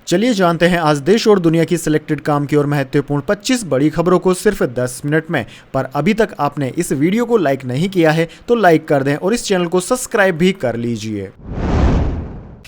चलिए जानते हैं आज देश और दुनिया की सिलेक्टेड काम की और महत्वपूर्ण 25 बड़ी खबरों को सिर्फ 10 मिनट में। पर अभी तक आपने इस वीडियो को लाइक नहीं किया है तो लाइक कर दें और इस चैनल को सब्सक्राइब भी कर लीजिए।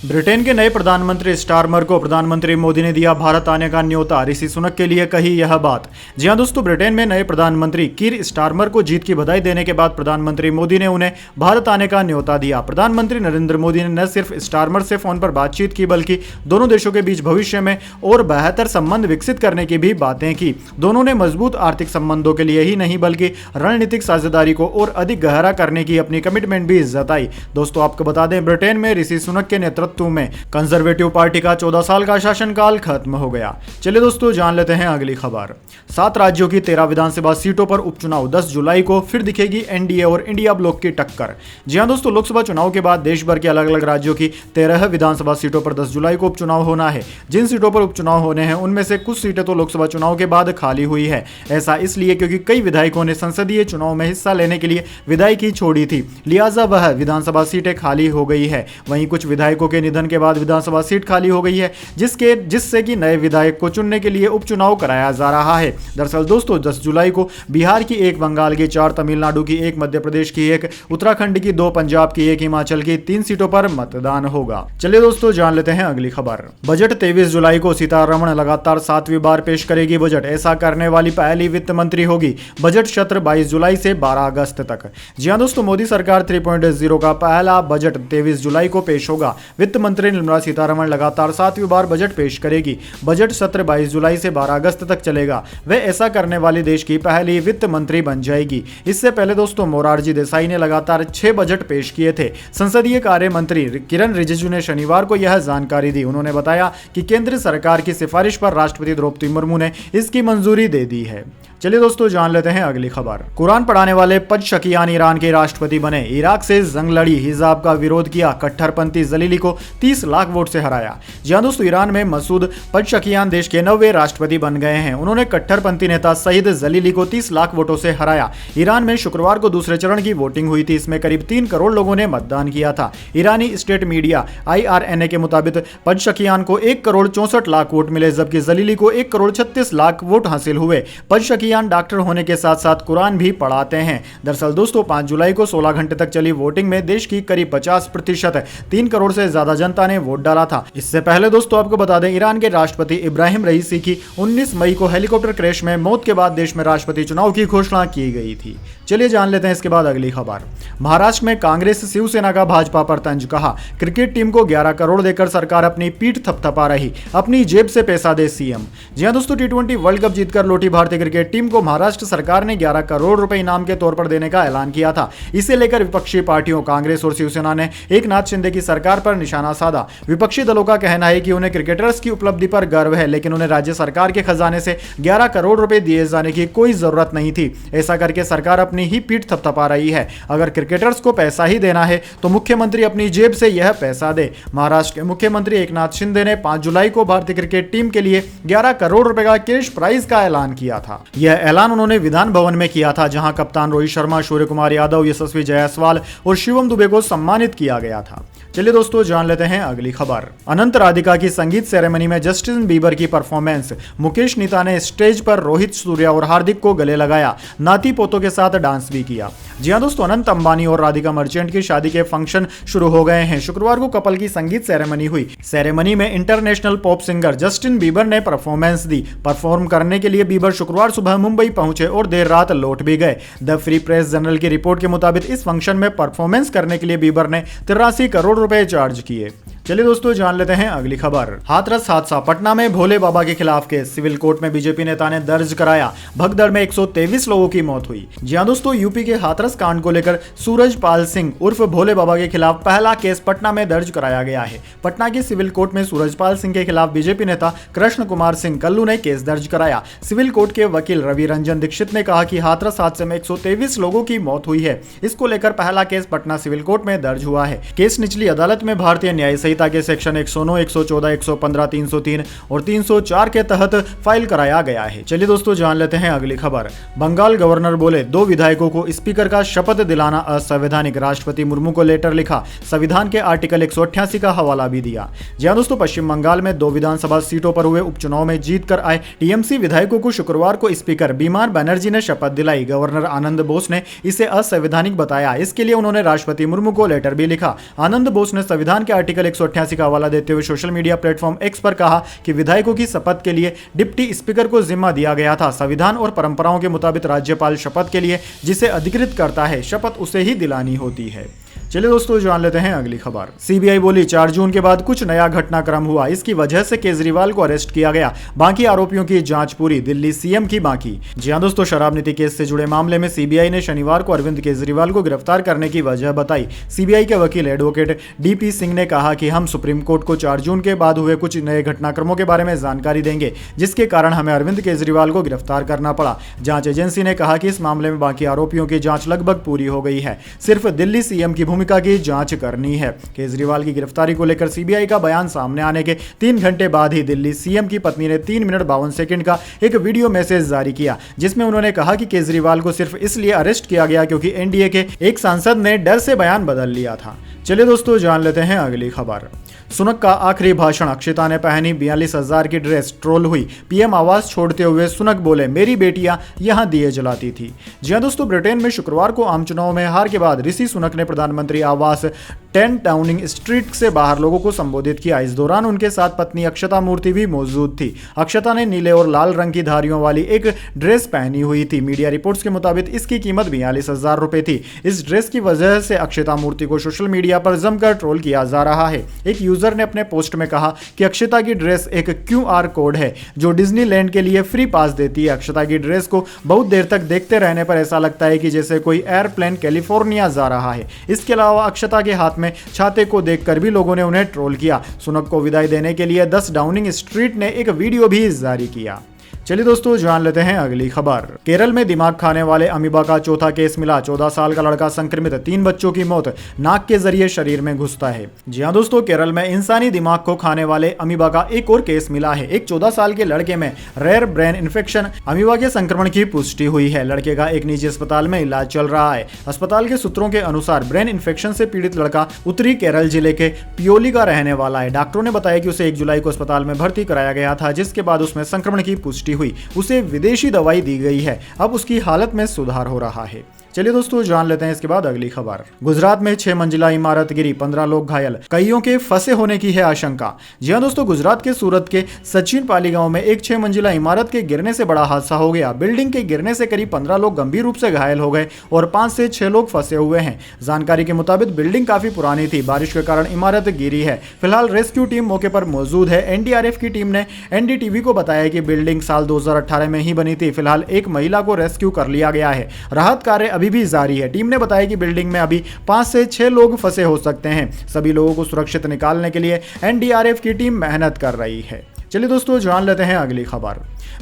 ब्रिटेन के नए प्रधानमंत्री स्टारमर को प्रधानमंत्री मोदी ने दिया भारत आने का न्योता, ऋषि सुनक के लिए कही यह बात। जी हां दोस्तों, ब्रिटेन में नए प्रधानमंत्री कीर स्टारमर को जीत की बधाई देने के बाद प्रधानमंत्री मोदी ने उन्हें भारत आने का न्योता दिया। प्रधानमंत्री नरेंद्र मोदी ने न सिर्फ स्टारमर से फोन पर बातचीत की बल्कि दोनों देशों के बीच भविष्य में और बेहतर संबंध विकसित करने की भी बातें की। दोनों ने मजबूत आर्थिक संबंधों के लिए ही नहीं बल्कि रणनीतिक साझेदारी को और अधिक गहरा करने की अपनी कमिटमेंट भी जताई। दोस्तों आपको बता दें, ब्रिटेन में ऋषि सुनक के नेतृत्व में कंजर्वेटिव पार्टी का 14 साल का शासनकाल खत्म हो गया। चलिए दोस्तों जान लेते हैं अगली खबर। 7 राज्यों की 13 विधानसभा सीटों पर उपचुनाव 10 जुलाई को फिर दिखेगी एनडीए और इंडिया ब्लॉक की टक्कर। जी हां दोस्तों, लोकसभा चुनाव के बाद देश भर के अलग अलग राज्यों की 13 विधानसभा सीटों पर 10 जुलाई को उपचुनाव होना है। जिन सीटों पर उपचुनाव होने हैं उनमें से कुछ सीटें तो लोकसभा चुनाव के बाद खाली हुई है। ऐसा इसलिए क्योंकि कई विधायकों ने संसदीय चुनाव में हिस्सा लेने के लिए विधायकी छोड़ी थी, लिहाजा वह विधानसभा सीटें खाली हो गई है। वहीं कुछ विधायकों के निधन के बाद विधानसभा सीट खाली हो गई है, जिससे कि नए विधायक को चुनने के लिए उपचुनाव कराया जा रहा है। दरअसल दोस्तों 10 जुलाई को बिहार की 1, बंगाल की 4, तमिलनाडु की 1, मध्य प्रदेश की 1, उत्तराखंड की 2, पंजाब की 1, हिमाचल की 3 सीटों पर मतदान होगा। चलिए दोस्तों जान लेते हैं अगली खबर। बजट 23 जुलाई को सीतारमण लगातार 7वीं बार पेश करेगी बजट। ऐसा करने वाली पहली वित्त मंत्री होगी। बजट सत्र 22 जुलाई से 12 अगस्त तक। जी हां दोस्तों, मोदी सरकार 3.0 का पहला बजट 23 जुलाई को पेश होगा। वित्त मंत्री निर्मला सीतारमण लगातार 7वीं बार बजट पेश करेगी। बजट सत्र 22 जुलाई से 12 अगस्त तक चलेगा। वह ऐसा करने वाली देश की पहली वित्त मंत्री बन जाएगी। इससे पहले दोस्तों मोरारजी देसाई ने लगातार 6 बजट पेश किए थे। संसदीय कार्य मंत्री किरण रिजिजू ने शनिवार को यह जानकारी दी। उन्होंने बताया कि केंद्र सरकार की सिफारिश पर राष्ट्रपति द्रौपदी मुर्मू ने इसकी मंजूरी दे दी है। चलिए दोस्तों जान लेते हैं अगली खबर। कुरान पढ़ाने वाले पदशकियान ईरान के राष्ट्रपति बने। इराक से जंग लड़ी, हिजाब का विरोध किया, कट्टरपंथी जलीली को 30 लाख वोट से हराया। जी हां दोस्तों, ईरान में मसूद पदशकियान देश के 9वें राष्ट्रपति बन गए हैं। उन्होंने कट्टरपंथी नेता सईद जलीली को 30 लाख वोटों से हराया। ईरान में शुक्रवार को दूसरे चरण की वोटिंग हुई थी। इसमें करीब 3 करोड़ लोगों ने मतदान किया था। ईरानी स्टेट मीडिया IRNA के मुताबिक पदशकियान को 1 करोड़ 64 लाख वोट मिले, जबकि जलीली को 1 करोड़ 36 लाख वोट हासिल हुए। पदशकियान डॉक्टर होने के साथ साथ कुरान भी पढ़ाते हैं। दरअसल दोस्तों 5 जुलाई को 16 घंटे तक चली वोटिंग में देश की करीब 50% 3 करोड़ से ज्यादा जनता ने वोट डाला था। इससे पहले दोस्तों आपको बता दें, ईरान के राष्ट्रपति इब्राहिम रईसी की 19 मई को हेलीकॉप्टर क्रैश में मौत के बाद देश में राष्ट्रपति चुनाव की घोषणा की गई थी। चलिए जान लेते हैं इसके बाद अगली खबर। महाराष्ट्र में कांग्रेस शिवसेना का भाजपा पर तंज। कहा क्रिकेट टीम को 11 करोड़ देकर सरकार अपनी पीठ थपथपा रही, अपनी जेब से पैसा दे सीएम। जी हां दोस्तों, T20 वर्ल्ड कप जीतकर लौटी भारतीय क्रिकेट टीम को महाराष्ट्र सरकार ने 11 करोड़ रुपए इनाम के तौर पर देने का ऐलान किया था। इसे लेकर विपक्षी पार्टियों कांग्रेस और शिवसेना ने एकनाथ शिंदे की सरकार पर निशाना साधा। विपक्षी दलों का कहना है कि उन्हें क्रिकेटर्स की उपलब्धि पर गर्व है, लेकिन उन्हें राज्य सरकार के खजाने से 11 करोड़ रुपए दिए जाने की कोई जरूरत नहीं थी। ऐसा करके सरकार अपनी ही पीठ थपथपा रही है। अगर क्रिकेटर्स को पैसा ही देना है तो मुख्यमंत्री अपनी जेब से यह पैसा दे। महाराष्ट्र के मुख्यमंत्री एकनाथ शिंदे ने 5 जुलाई को भारतीय क्रिकेट टीम के लिए 11 करोड़ रुपए का कैश प्राइज का ऐलान किया था। यह ऐलान उन्होंने विधान भवन में किया था, जहां कप्तान रोहित शर्मा, सूर्य कुमार यादव, यशस्वी जायसवाल और शिवम दुबे को सम्मानित किया गया था। चलिए दोस्तों जान लेते हैं अगली खबर। अनंत राधिका की संगीत सेरेमनी में जस्टिन बीबर की परफॉर्मेंस। मुकेश नीता ने स्टेज पर रोहित, सूर्या और हार्दिक को गले लगाया, नाती पोतों के साथ डांस भी किया। जी हां दोस्तों, अनंत अंबानी और राधिका मर्चेंट की शादी के फंक्शन शुरू हो गए हैं। शुक्रवार को कपल की संगीत सेरेमनी हुई। सेरेमनी में international pop singer Justin Bieber ने परफॉर्मेंस दी। परफॉर्म करने के लिए बीबर शुक्रवार सुबह मुंबई पहुंचे और देर रात लौट भी गए। द फ्री प्रेस जर्नल की रिपोर्ट के मुताबिक इस फंक्शन में परफॉर्मेंस करने के लिए बीबर ने 83 करोड़ रुपए चार्ज किए। चलिए दोस्तों जान लेते हैं अगली खबर। हाथरस हादसा, पटना में भोले बाबा के खिलाफ केस। सिविल कोर्ट में बीजेपी नेता ने दर्ज कराया। भगदड़ में 123 लोगों की मौत हुई। जी हां दोस्तों, यूपी के हाथरस कांड को लेकर सूरजपाल सिंह उर्फ भोले बाबा के खिलाफ पहला केस पटना में दर्ज कराया गया है। पटना की सिविल कोर्ट में सूरजपाल सिंह के खिलाफ बीजेपी नेता कृष्ण कुमार सिंह कल्लू ने केस दर्ज कराया। सिविल कोर्ट के वकील रवि रंजन दीक्षित ने कहा कि हाथरस हादसे में 123 लोगों की मौत हुई है। इसको लेकर पहला केस पटना सिविल कोर्ट में दर्ज हुआ है। केस निचली अदालत में भारतीय न्याय संहिता संहिता के सेक्शन 109, 114, 115, 303 और 304 के तहत फाइल कराया गया है। चलिए दोस्तों जान लेते हैं अगली खबर। बंगाल गवर्नर बोले 2 विधायकों को स्पीकर का शपथ दिलाना असंवैधानिक, राष्ट्रपति मुर्मू को लेटर लिखा, संविधान के आर्टिकल 188 का हवाला भी दिया। जी हां दोस्तों, पश्चिम बंगाल में 2 विधानसभा सीटों पर हुए उपचुनाव में जीत कर आए टीएमसी विधायकों को शुक्रवार को स्पीकर बीमान बनर्जी ने शपथ दिलाई। गवर्नर आनंद बोस ने इसे असंवैधानिक बताया। इसके लिए उन्होंने राष्ट्रपति मुर्मू को लेटर भी लिखा। आनंद बोस ने संविधान के आर्टिकल 188 का हवाला देते हुए सोशल मीडिया प्लेटफॉर्म एक्स पर कहा कि विधायकों की शपथ के लिए डिप्टी स्पीकर को जिम्मा दिया गया था। संविधान और परंपराओं के मुताबिक राज्यपाल शपथ के लिए जिसे अधिकृत करता है, शपथ उसे ही दिलानी होती है। चलिए दोस्तों जान लेते हैं अगली खबर। सीबीआई बोली 4 जून के बाद कुछ नया घटनाक्रम हुआ, इसकी वजह से केजरीवाल को अरेस्ट किया गया, बाकी आरोपियों की जांच पूरी, दिल्ली सीएम की बाकी। जी हां दोस्तों, शराब नीति केस से जुड़े मामले में सीबीआई ने शनिवार को अरविंद केजरीवाल को गिरफ्तार करने की वजह बताई। सीबीआई के वकील एडवोकेट डीपी सिंह ने कहा कि हम सुप्रीम कोर्ट को 4 जून के बाद हुए कुछ नए घटनाक्रमों के बारे में जानकारी देंगे, जिसके कारण हमें अरविंद केजरीवाल को गिरफ्तार करना पड़ा। जांच एजेंसी ने कहा कि इस मामले में बाकी आरोपियों की जांच लगभग पूरी हो गई है, सिर्फ दिल्ली सीएम की भूमिका की जांच करनी है। केजरीवाल की गिरफ्तारी को लेकर सीबीआई का बयान सामने आने के 3 घंटे बाद ही दिल्ली सीएम की पत्नी ने 3 मिनट 52 सेकंड का एक वीडियो मैसेज जारी किया, जिसमें उन्होंने कहा कि केजरीवाल को सिर्फ इसलिए अरेस्ट किया गया क्योंकि एनडीए के एक सांसद ने डर से बयान बदल लिया था। चलिए दोस्तों जान लेते हैं अगली खबर। सुनक का आखिरी भाषण, अक्षिता ने पहनी 42,000 की ड्रेस, ट्रोल हुई। पीएम आवास छोड़ते हुए सुनक बोले मेरी बेटियां यहां दिए जलाती थी। जी हां दोस्तों, ब्रिटेन में शुक्रवार को आम चुनाव में हार के बाद ऋषि सुनक ने प्रधानमंत्री आवास 10 डाउनिंग स्ट्रीट से बाहर लोगों को संबोधित किया। इस दौरान उनके साथ पत्नी अक्षता मूर्ति भी मौजूद थी। अक्षता ने नीले और लाल रंग की धारियों वाली एक ड्रेस पहनी हुई थी। मीडिया रिपोर्ट्स के मुताबिक इसकी कीमत 42,000 रुपए थी। इस ड्रेस की वजह से अक्षता मूर्ति को सोशल मीडिया पर जमकर ट्रोल किया जा रहा है। एक यूजर ने अपने पोस्ट में कहा कि अक्षता की ड्रेस एक क्यूआर कोड है जो डिज्नीलैंड के लिए फ्री पास देती है। अक्षता की ड्रेस को बहुत देर तक देखते रहने पर ऐसा लगता है कि जैसे कोई एयरप्लेन कैलिफोर्निया जा रहा है। इसके अलावा अक्षता के हाथ में छाते को देखकर भी लोगों ने उन्हें ट्रोल किया। सुनक को विदाई देने के लिए 10 डाउनिंग स्ट्रीट ने एक वीडियो भी जारी किया। चलिए दोस्तों जान लेते हैं अगली खबर। केरल में दिमाग खाने वाले अमीबा का चौथा केस मिला। 14 साल का लड़का संक्रमित, 3 बच्चों की मौत, नाक के जरिए शरीर में घुसता है। जी हां दोस्तों, केरल में इंसानी दिमाग को खाने वाले अमीबा का एक और केस मिला है। एक 14 साल के लड़के में रेयर ब्रेन इन्फेक्शन अमीबा के संक्रमण की पुष्टि हुई है। लड़के का एक निजी अस्पताल में इलाज चल रहा है। अस्पताल के सूत्रों के अनुसार ब्रेन इन्फेक्शन से पीड़ित लड़का उत्तरी केरल जिले के पियोली का रहने वाला है। डॉक्टरों ने बताया कि उसे 1 जुलाई को अस्पताल में भर्ती कराया गया था, जिसके बाद उसमें संक्रमण की पुष्टि हुई। उसे विदेशी दवाई दी गई है। अब उसकी हालत में सुधार हो रहा है। चलिए दोस्तों जान लेते हैं इसके बाद अगली खबर। गुजरात में 6 मंजिला इमारत गिरी, 15 लोग घायल, कईयों के फंसे होने की है आशंका। जी हां दोस्तों, गुजरात के सूरत के सचिन पाली गांव में एक 6 मंजिला इमारत के गिरने से बड़ा हादसा हो गया। बिल्डिंग के गिरने से करीब 15 लोग गंभीर रूप से घायल हो गए और 5 से 6 लोग फंसे हुए हैं। जानकारी के मुताबिक बिल्डिंग काफी पुरानी थी। बारिश के कारण इमारत गिरी है। फिलहाल रेस्क्यू टीम मौके पर मौजूद है। एनडीआरएफ की टीम ने एनडीटीवी को बताया कि बिल्डिंग साल 2018 में ही बनी थी। फिलहाल एक महिला को रेस्क्यू कर लिया गया है। राहत कार्य अभी भी जारी है। टीम ने बताया कि बिल्डिंग में अभी 5 से 6 लोग फंसे हो सकते हैं। सभी लोगों को सुरक्षित निकालने के लिए एनडीआरएफ की टीम मेहनत कर रही है। चलिए दोस्तों जान लेते हैं अगली खबर।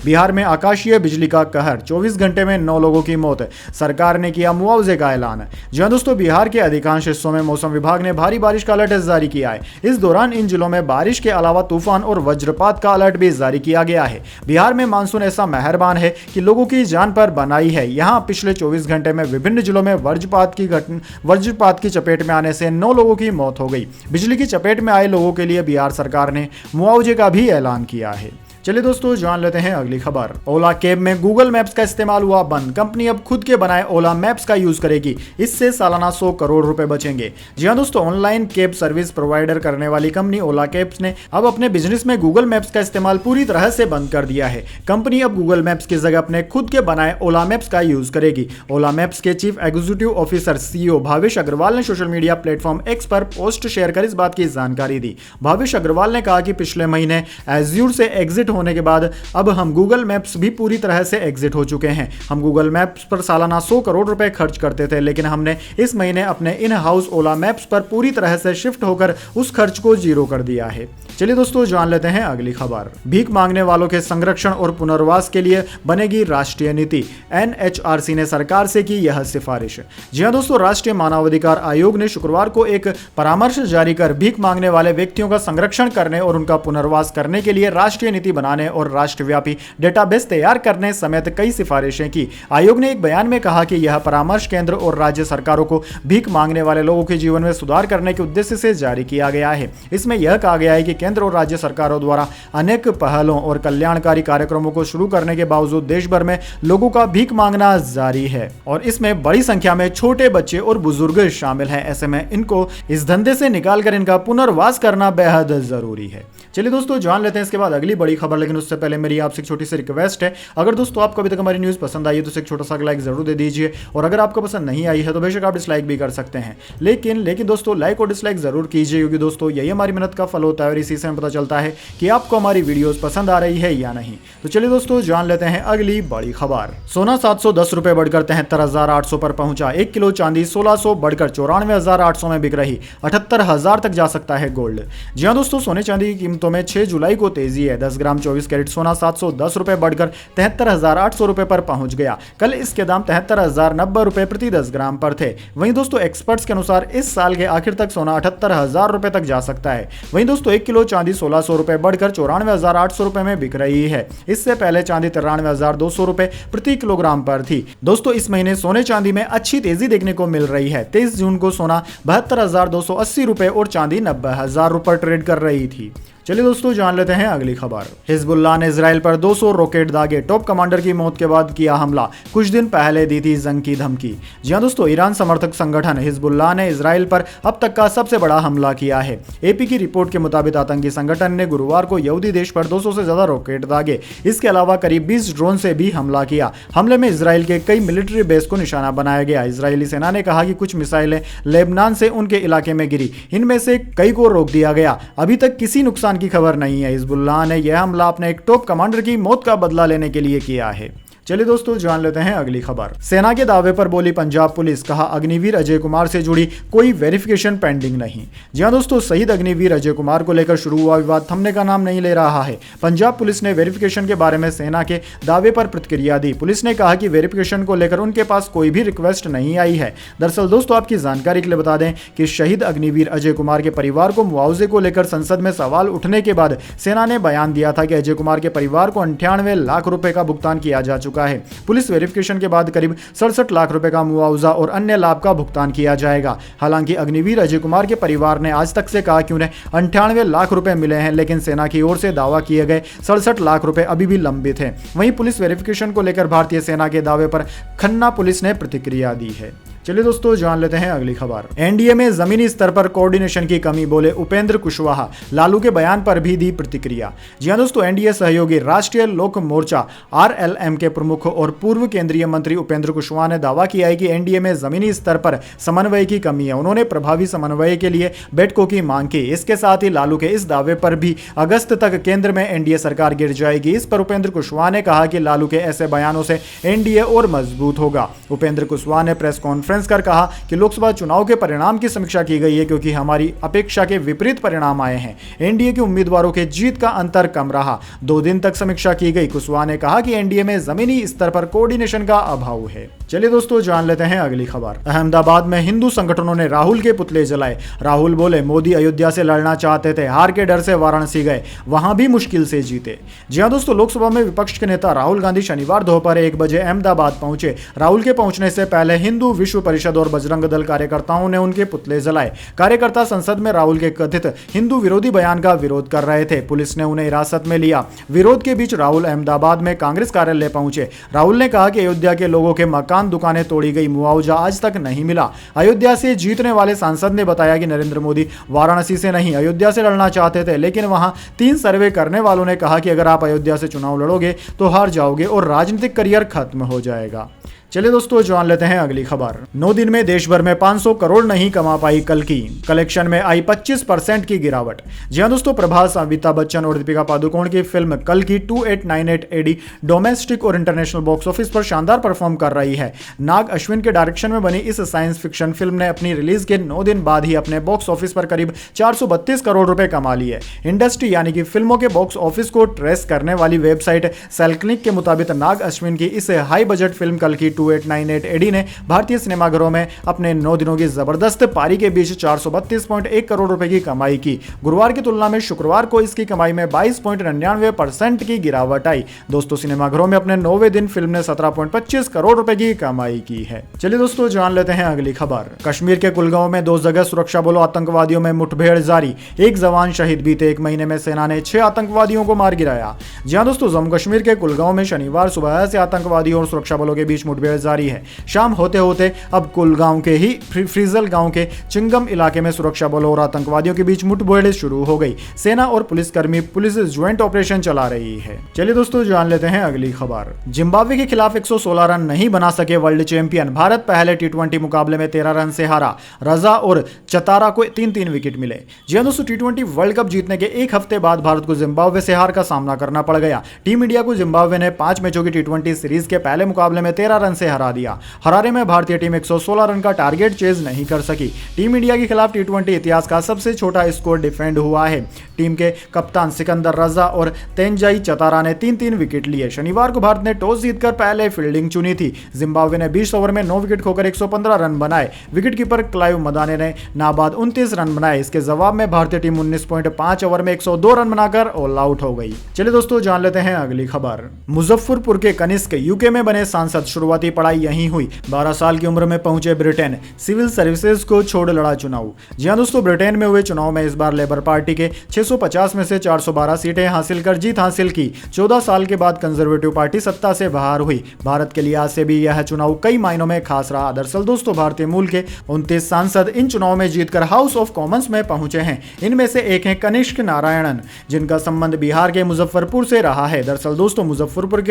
बिहार में आकाशीय बिजली का कहर, 24 घंटे में 9 लोगों की मौत, सरकार ने किया मुआवजे का ऐलान। जी हां दोस्तों, बिहार के अधिकांश हिस्सों में मौसम विभाग ने भारी बारिश का अलर्ट जारी किया है। इस दौरान इन जिलों में बारिश के अलावा तूफान और वज्रपात का अलर्ट भी जारी किया गया है। बिहार में मानसून ऐसा मेहरबान है कि लोगों की जान पर बनाई है। यहाँ पिछले 24 घंटे में विभिन्न जिलों में वज्रपात की चपेट में आने से 9 लोगों की मौत हो गई। बिजली की चपेट में आए लोगों के लिए बिहार सरकार ने मुआवजे का भी ऐलान किया है। चलिए दोस्तों जान लेते हैं अगली खबर। ओला कैब में गूगल मैप्स का इस्तेमाल हुआ बंद। कंपनी अब खुद के बनाए ओला मैप्स का यूज करेगी। इससे सालाना 100 करोड़ रुपए बचेंगे। जी हां दोस्तों, ऑनलाइन कैब सर्विस प्रोवाइडर करने वाली कंपनी ओला कैब्स ने अब अपने बिजनेस में गूगल मैप्स का इस्तेमाल पूरी तरह से बंद कर दिया है। कंपनी अब गूगल मैप्स की जगह अपने खुद के बनाए ओला मैप्स का यूज करेगी। ओला मैप्स के chief executive officer CEO Bhavish Aggarwal ने सोशल मीडिया प्लेटफॉर्म एक्स पर पोस्ट शेयर कर इस बात की जानकारी दी। भावेश अग्रवाल ने कहा कि पिछले महीने एज्यूर से एग्जिट एग्जिट होने के बाद अब हम गूगल मैप्स भी पूरी तरह से एग्जिट हो चुके हैं। हम गूगल मैप्स पर सालाना 100 करोड़ रुपए खर्च करते थे, लेकिन हमने इस महीने अपने इन हाउस ओला मैप्स पर पूरी तरह से शिफ्ट होकर उस खर्च को जीरो कर दिया है। चलिए दोस्तों, जान लेते हैं अगली खबर। भीख मांगने वालों के संरक्षण और पुनर्वास के लिए बनेगी राष्ट्रीय नीति। एनएचआरसी ने सरकार से की यह सिफारिश। जी हां दोस्तों, राष्ट्रीय मानवाधिकार आयोग ने शुक्रवार को एक परामर्श जारी कर भीख मांगने वाले व्यक्तियों का संरक्षण करने और उनका पुनर्वास करने के लिए राष्ट्रीय नीति बनाने और राष्ट्रव्यापी डेटाबेस तैयार करने समेत कई सिफारिशें की। आयोग ने एक बयान में कहा कि यह परामर्श केंद्र और राज्य सरकारों को भीख मांगने वाले लोगों के जीवन में सुधार करने के उद्देश्य से जारी किया गया है। इसमें यह कहा गया है कि केंद्र और राज्य सरकारों द्वारा अनेक पहलों और कल्याणकारी कार्यक्रमों को शुरू करने के बावजूद देश भर में लोगों का भीख मांगना जारी है और इसमें बड़ी संख्या में छोटे बच्चे और बुजुर्ग शामिल हैं। ऐसे में इनको इस धंधे से निकालकर इनका पुनर्वास करना बेहद जरूरी है। चलिए दोस्तों, जान लेते हैं इसके बाद अगली बड़ी खबर, लेकिन उससे पहले मेरी आपसे एक छोटी सी रिक्वेस्ट है। अगर दोस्तों आपको अभी तक हमारी न्यूज़ पसंद आई है तो एक छोटा सा लाइक जरूर दे दीजिए, और अगर आपको पसंद नहीं आई है तो बेशक आप डिसलाइक भी कर सकते हैं, लेकिन दोस्तों लाइक और डिसलाइक जरूर कीजिए, क्योंकि दोस्तों यही हमारी मेहनत का फल होता है और इसी से हमें पता चलता है कि आपको हमारी वीडियोस पसंद आ रही है या नहीं। तो चलिए दोस्तों, जान लेते हैं अगली बड़ी खबर। सोना 710 रुपए बढ़कर 73,800 पर पहुंचा। 1 किलो चांदी 1600 बढ़कर 94,800 में बिक रही। 78,000 तक जा सकता है गोल्ड। जी हाँ दोस्तों, सोने चांदी की कीमतों में 6 जुलाई को तेजी है। 10 ग्राम 24 कैरेट सोना 710 रुपए बढ़कर 73,800 रुपए पर पहुंच गया। कल इसके दाम 73,090 रुपए प्रति 10 ग्राम पर थे। वहीं दोस्तों एक्सपर्ट्स के अनुसार इस साल के आखिर तक सोना 78,000 रुपए तक जा सकता है। वहीं दोस्तों 1 किलो चांदी 1600 रुपए बढ़कर 94,800 रुपए में बिक रही है। इससे पहले चांदी 93,200 रुपए प्रति किलोग्राम पर थी। दोस्तों इस महीने सोने चांदी में अच्छी तेजी देखने को मिल रही है। 23 जून को सोना 72,280 रुपए और चांदी 90,000 रुपए ट्रेड कर रही थी। चलिए दोस्तों, जान लेते हैं अगली खबर। हिजबुल्लाह ने इजराइल पर 200 रॉकेट दागे। टॉप कमांडर की मौत के बाद किया हमला। कुछ दिन पहले दी थी जंग की धमकी। जी हां दोस्तों, ईरान समर्थक संगठन हिजबुल्लाह ने इजराइल पर अब तक का सबसे बड़ा हमला किया है। एपी की रिपोर्ट के मुताबिक आतंकी संगठन ने गुरुवार को यहूदी देश पर 200 से ज्यादा रॉकेट दागे। इसके अलावा करीब 20 ड्रोन से भी हमला किया। हमले में इजराइल के कई मिलिट्री बेस को निशाना बनाया गया। इजरायली सेना ने कहा कि कुछ मिसाइलें लेबनान से उनके इलाके में गिरी। इनमें से कई को रोक दिया गया। अभी तक किसी नुकसान की खबर नहीं है। हिजबुल्लाह ने यह हमला अपने एक टॉप कमांडर की मौत का बदला लेने के लिए किया है। चलिए दोस्तों, जान लेते हैं अगली खबर। सेना के दावे पर बोली पंजाब पुलिस। कहा अग्निवीर अजय कुमार से जुड़ी कोई वेरिफिकेशन पेंडिंग नहीं। जी हां दोस्तों, शहीद अग्निवीर अजय कुमार को लेकर शुरू हुआ विवाद थमने का नाम नहीं ले रहा है। पंजाब पुलिस ने वेरिफिकेशन के बारे में सेना के दावे पर प्रतिक्रिया दी। पुलिस ने कहा कि वेरिफिकेशन को लेकर उनके पास कोई भी रिक्वेस्ट नहीं आई है। दरअसल दोस्तों, आपकी जानकारी के लिए बता दें कि शहीद अग्निवीर अजय कुमार के परिवार को मुआवजे को लेकर संसद में सवाल उठने के बाद सेना ने बयान दिया था कि अजय कुमार के परिवार को 98 लाख रुपए का भुगतान किया जा चुका है। पुलिस वेरिफिकेशन के बाद करीब 67 लाख रुपए का मुआवजा और अन्य लाभ का भुगतान किया जाएगा। हालांकि अग्निवीर अजय कुमार के परिवार ने आज तक से कहा कि उन्हें 98 लाख रुपए मिले हैं, लेकिन सेना की ओर से दावा किए गए 67 लाख रुपए अभी भी लंबित हैं। वहीं पुलिस वेरिफिकेशन को लेकर भारतीय सेना के दावे पर खन्ना पुलिस ने प्रतिक्रिया दी है। चलिए दोस्तों, जान लेते हैं अगली खबर। एनडीए में जमीनी स्तर पर कोऑर्डिनेशन की कमी, बोले उपेंद्र कुशवाहा। लालू के बयान पर भी दी प्रतिक्रिया। जी हां दोस्तों, एनडीए सहयोगी राष्ट्रीय लोक मोर्चा आरएलएम के प्रमुख और पूर्व केंद्रीय मंत्री उपेंद्र कुशवाहा ने दावा किया है कि एनडीए में जमीनी स्तर पर समन्वय की कमी है। उन्होंने प्रभावी समन्वय के लिए बैठकों की मांग की। इसके साथ ही लालू के इस दावे पर भी अगस्त तक केंद्र में एनडीए सरकार गिर जाएगी। इस पर उपेंद्र कुशवाहा ने कहा कि लालू के ऐसे बयानों से एनडीए और मजबूत होगा। उपेंद्र कुशवाहा ने प्रेस कॉन्फ्रेंस कर कहा कि लोकसभा चुनाव के परिणाम की समीक्षा की गई है, क्योंकि हमारी अपेक्षा के विपरीत परिणाम आए हैं। एनडीए के उम्मीदवारों के जीत का अंतर कम रहा। 2 दिन तक समीक्षा की गई। कुशवाहा ने कहा कि एनडीए में जमीनी स्तर पर कोऑर्डिनेशन का अभाव है। चलिए दोस्तों, जान लेते हैं अगली खबर। अहमदाबाद में हिंदू संगठनों ने राहुल के पुतले जलाए। राहुल बोले मोदी अयोध्या से लड़ना चाहते थे, हार के डर से वाराणसी गए, वहां भी मुश्किल से जीते। जी हां दोस्तों, लोकसभा में विपक्ष के नेता राहुल गांधी शनिवार दोपहर 1 बजे अहमदाबाद पहुंचे। राहुल के पहुंचने से पहले हिंदू विश्व परिषद और बजरंग दल कार्यकर्ताओं ने उनके पुतले जलाए। कार्यकर्ता संसद में राहुल के कथित हिंदू विरोधी बयान का विरोध कर रहे थे। पुलिस ने उन्हें हिरासत में लिया। विरोध के बीच राहुल अहमदाबाद में कांग्रेस कार्यालय पहुंचे। राहुल ने कहा कि अयोध्या के लोगों के मकान दुकानें तोड़ी गई, मुआवजा आज तक नहीं मिला। अयोध्या से जीतने वाले सांसद ने बताया कि नरेंद्र मोदी वाराणसी से नहीं अयोध्या से लड़ना चाहते थे, लेकिन वहां 3 सर्वे करने वालों ने कहा कि अगर आप अयोध्या से चुनाव लड़ोगे तो हार जाओगे और राजनीतिक करियर खत्म हो जाएगा। चलिए दोस्तों जान लेते हैं अगली खबर। 9 दिन में देश भर में 500 करोड़ नहीं कमा पाई कल की, कलेक्शन में आई 25% की गिरावट। जी हां दोस्तों, प्रभास, अमिताभ बच्चन और दीपिका पादुकोण की फिल्म कल की 2898 एडी डोमेस्टिक और इंटरनेशनल बॉक्स ऑफिस पर शानदार परफॉर्म कर रही है। नाग अश्विन के डायरेक्शन में बनी इस साइंस फिक्शन फिल्म ने अपनी रिलीज के 9 दिन बाद ही अपने बॉक्स ऑफिस पर करीब 432 करोड़ रुपए कमा लिए। इंडस्ट्री यानी कि फिल्मों के बॉक्स ऑफिस को ट्रेस करने वाली वेबसाइट सेल्क्लिक के मुताबिक नाग अश्विन की इस हाई बजट फिल्म कल की 2898 एडी ने भारतीय सिनेमाघरों में अपने 9 दिनों की जबरदस्त पारी के बीच 432.1 करोड़ रुपए की कमाई की। गुरुवार की तुलना में शुक्रवार को इसकी कमाई में 22.99% की गिरावट आई। दोस्तों, सिनेमाघरों में अपने 9वें दिन फिल्म ने 17.25 करोड़ रुपए की कमाई की है। चलिए दोस्तों जान लेते हैं अगली खबर। कश्मीर के कुलगांव में 2 जगह सुरक्षा बलों आतंकवादियों में मुठभेड़ जारी, 1 जवान शहीद। बीते 1 महीने में सेना ने 6 आतंकवादियों को मार गिराया। जी हां दोस्तों, जम्मू कश्मीर के कुलगांव में शनिवार सुबह से आतंकवादियों और सुरक्षा बलों के बीच मुठभेड़ जारी है। शाम होते होते अब कुलगांव के ही फ्रीजल गांव के चिंगम इलाके में सुरक्षा बलों और आतंकवादियों के बीच मुठभेड़ शुरू हो गई। सेना और पुलिसकर्मी पुलिस ज्वाइंट ऑपरेशन चला रही है। चलिए दोस्तों जान लेते हैं अगली खबर। जिम्बाब्वे के खिलाफ 116 रन नहीं बना सके वर्ल्ड चैंपियन, भारत पहले T20 मुकाबले में 13 रन से हारा। रजा और चतारा को 3-3 विकेट मिले। जी हां दोस्तों, T20 वर्ल्ड कप जीतने के 1 हफ्ते बाद भारत को जिम्बाब्वे से हार का सामना करना पड़ गया। टीम इंडिया को जिम्बाब्वे ने 5 मैचों की T20 सीरीज के पहले मुकाबले में 13 रन से हरा दिया। हरारे में भारतीय टीम 116 रन का टारगेट चेज नहीं कर सकी। टीम इंडिया के खिलाफ T20 इतिहास का सबसे छोटा स्कोर डिफेंड हुआ है। टीम के कप्तान सिकंदर रजा और तेंजाई चतारा ने 3-3 विकेट लिए। शनिवार को भारत ने टॉस जीतकर पहले फील्डिंग चुनी थी। जिम्बाब्वे ने 20 ओवर में 9 विकेट खोकर 115 रन बनाए। विकेटकीपर क्लाइव मदाने ने नाबाद 29 रन बनाए। इसके जवाब में भारतीय टीम 19.5 ओवर में 102 रन बनाकर ऑल आउट हो गई। चलिए दोस्तों जान लेते हैं अगली खबर। मुजफ्फरपुर के कनिष्क यूके में बने सांसद, शुरुआती पढ़ाई यहीं हुई। 12 साल की उम्र में पहुंचे ब्रिटेन, सिविल सर्विसेज को छोड़ लड़ा चुनाव। जी हां दोस्तों, ब्रिटेन में हुए चुनाव में इस बार लेबर पार्टी के 650 में से 412 सीटें हासिल कर जीत हासिल की। 14 साल के बाद कंजर्वेटिव पार्टी सत्ता से बाहर हुई। भारत के लिहाज से भी यह चुनाव कई मायनों में खास रहा। दरअसल दोस्तों, भारतीय मूल के 29 सांसद इन चुनाव में जीतकर हाउस ऑफ कॉमन्स में पहुंचे हैं। इनमें से एक है कनिष्क नारायणन, जिनका संबंध बिहार के मुजफ्फरपुर से रहा है। दरअसल दोस्तों, मुजफ्फरपुर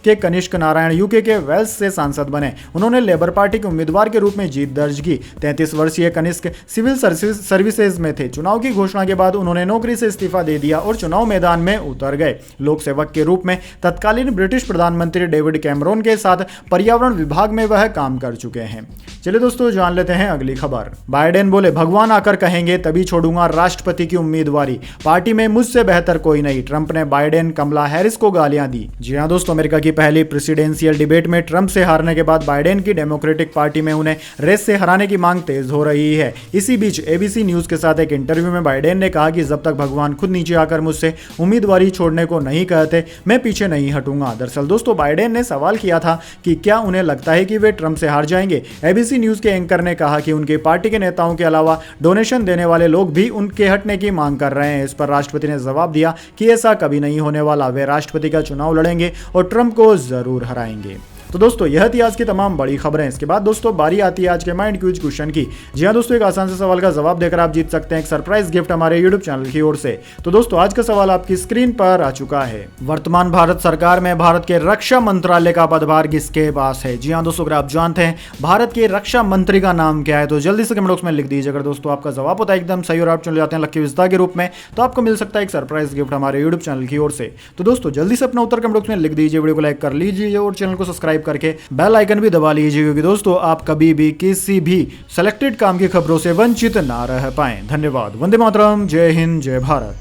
के कनिष्क नारायण यूके के वेल्स से सांसद बने। उन्होंने लेबर पार्टी के उम्मीदवार के रूप में जीत दर्ज की। 33 वर्षीय कनिष्क सिविल सर्विसेज में थे। चुनाव की घोषणा के बाद उन्होंने नौकरी से इस्तीफा दे दिया और चुनाव मैदान में उतर गए। लोक सेवक के रूप में तत्कालीन ब्रिटिश प्रधानमंत्री डेविड कैमरून के साथ पर्यावरण विभाग में वह काम कर चुके हैं। चलिए दोस्तों जान लेते हैं अगली खबर। बाइडेन बोले, भगवान आकर कहेंगे तभी छोड़ूंगा राष्ट्रपति की उम्मीदवारी, पार्टी में मुझसे बेहतर कोई नहीं। ट्रंप ने बाइडेन, कमला हैरिस को गालियां दी। जी हां दोस्तों, अमेरिका की पहली प्रेसिडेंशियल डिबेट में ट्रंप से हारने के बाद बाइडेन की डेमोक्रेटिक पार्टी में उन्हें रेस से हराने की मांग तेज हो रही है। इसी बीच एबीसी न्यूज के साथ एक इंटरव्यू में बाइडेन ने कहा कि जब तक भगवान खुद नीचे आकर मुझसे उम्मीदवारी छोड़ने को नहीं कहते, मैं पीछे नहीं हटूंगा। दरअसल दोस्तों, बाइडेन ने सवाल किया था कि क्या उन्हें लगता है कि वे ट्रंप से हार जाएंगे। एबीसी न्यूज के एंकर ने कहा कि उनकी पार्टी के नेताओं के अलावा डोनेशन देने वाले लोग भी उनके हटने की मांग कर रहे हैं। इस पर राष्ट्रपति ने जवाब दिया कि ऐसा कभी नहीं होने वाला, वे राष्ट्रपति का चुनाव लड़ेंगे और ट्रंप को जरूर हराएंगे। तो दोस्तों, यह थी आज की तमाम बड़ी खबरें। इसके बाद दोस्तों बारी आती है आज के माइंड क्यूज क्वेश्चन की। जी हां दोस्तों, एक आसान से सवाल का जवाब देकर आप जीत सकते हैं एक सरप्राइज गिफ्ट हमारे यूट्यूब चैनल की ओर से। तो दोस्तों, आज का सवाल आपकी स्क्रीन पर आ चुका है। वर्तमान भारत सरकार में भारत के रक्षा मंत्रालय का पदभार किसके पास है? जी हां दोस्तों, अगर आप जानते हैं भारत के रक्षा मंत्री का नाम क्या है तो जल्दी से कमेंट बॉक्स में लिख दीजिए। अगर दोस्तों आपका जवाब होता है एकदम सही और आप चले जाते हैं लकी विजेता के रूप में, तो आपको मिल सकता है एक सरप्राइज गिफ्ट हमारे यूट्यूब चैनल की ओर से। तो दोस्तों जल्दी से अपना उत्तर कमेंट बॉक्स में लिख दीजिए, वीडियो को लाइक कर लीजिए और चैनल को सब्सक्राइब करके बेल आइकन भी दबा लीजिए, क्योंकि दोस्तों आप कभी भी किसी भी सिलेक्टेड काम की खबरों से वंचित ना रह पाएं। धन्यवाद। वंदे मातरम। जय हिंद, जय भारत।